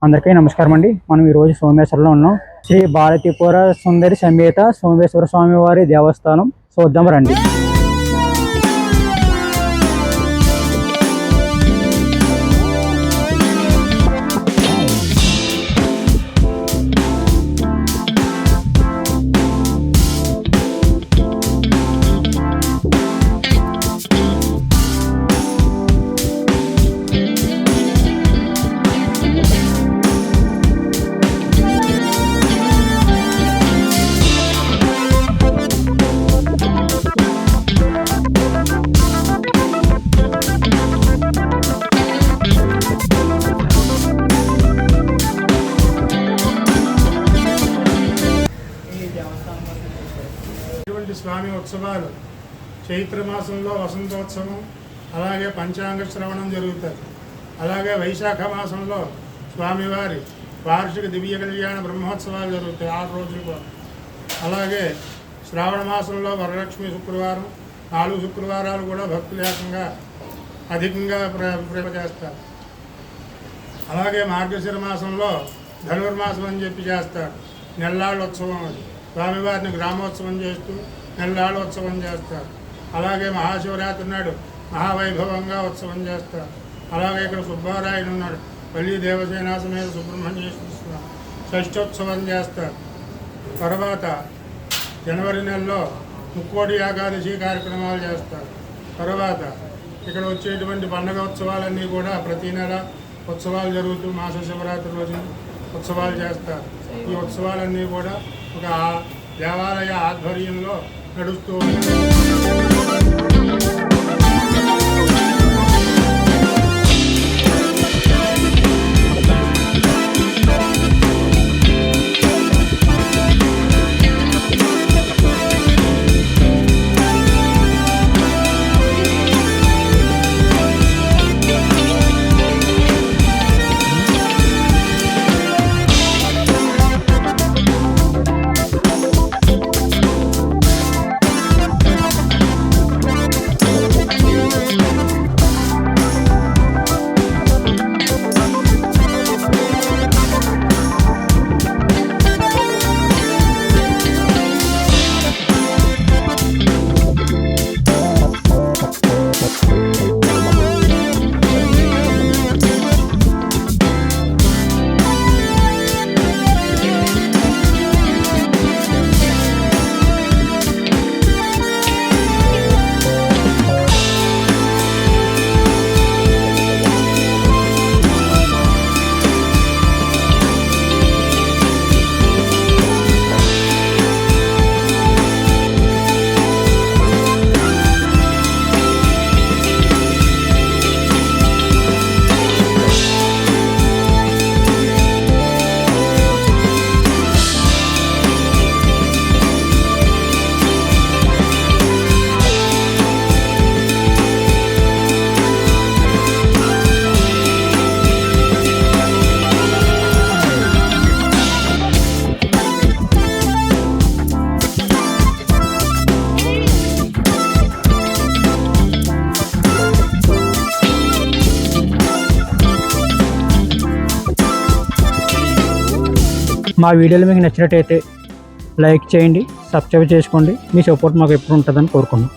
అందరికీ నమస్కారం అండి. మనం ఈరోజు సోమేశ్వరంలో ఉన్నాం. శ్రీ బాలత్రిపుర సుందరి సమేత సోమేశ్వర స్వామి వారి దేవస్థానం చూద్దాం రండి. స్వామి ఉత్సవాలు చైత్రమాసంలో వసంతోత్సవం, అలాగే పంచాంగ శ్రవణం జరుగుతుంది. అలాగే వైశాఖ మాసంలో స్వామివారి వార్షిక దివ్య కళ్యాణ బ్రహ్మోత్సవాలు జరుగుతాయి 6 రోజులు కూడా. అలాగే శ్రావణ మాసంలో వరలక్ష్మి శుక్రవారం, 4 శుక్రవారాలు కూడా భక్తులేకంగా అధికంగా చేస్తారు. అలాగే మార్గశిర మాసంలో ధనుర్మాసం అని చెప్పి చేస్తారు. నెల్లాళ్ళ ఉత్సవం అది. స్వామివారిని గ్రామోత్సవం చేస్తూ నెల్లాళ్ళోత్సవం చేస్తారు. అలాగే మహాశివరాత్రి నాడు మహావైభవంగా ఉత్సవం చేస్తారు. అలాగే ఇక్కడ సుబ్బారాయుడు ఉన్నాడు, పల్లి దేవసేనా సమేత సుబ్రహ్మణ్యేశ్వర స్వామి షష్ఠోత్సవం చేస్తారు. తర్వాత జనవరి నెలలో ముక్కోటి ఏకాదశి కార్యక్రమాలు చేస్తారు. తర్వాత ఇక్కడ వచ్చేటువంటి పండుగ ఉత్సవాలన్నీ కూడా ప్రతి నెల ఉత్సవాలు జరుగుతూ మాస శివరాత్రి రోజు ఉత్సవాలు చేస్తారు. ఈ ఉత్సవాలన్నీ కూడా ఒక దేవాలయ ఆధ్వర్యంలో నడుస్తూ మా వీడియోలు మీకు నచ్చినట్టయితే లైక్ చేయండి, సబ్స్క్రైబ్ చేసుకోండి. మీ సపోర్ట్ మాకు ఎప్పుడు ఉంటుందని కోరుకున్నాం.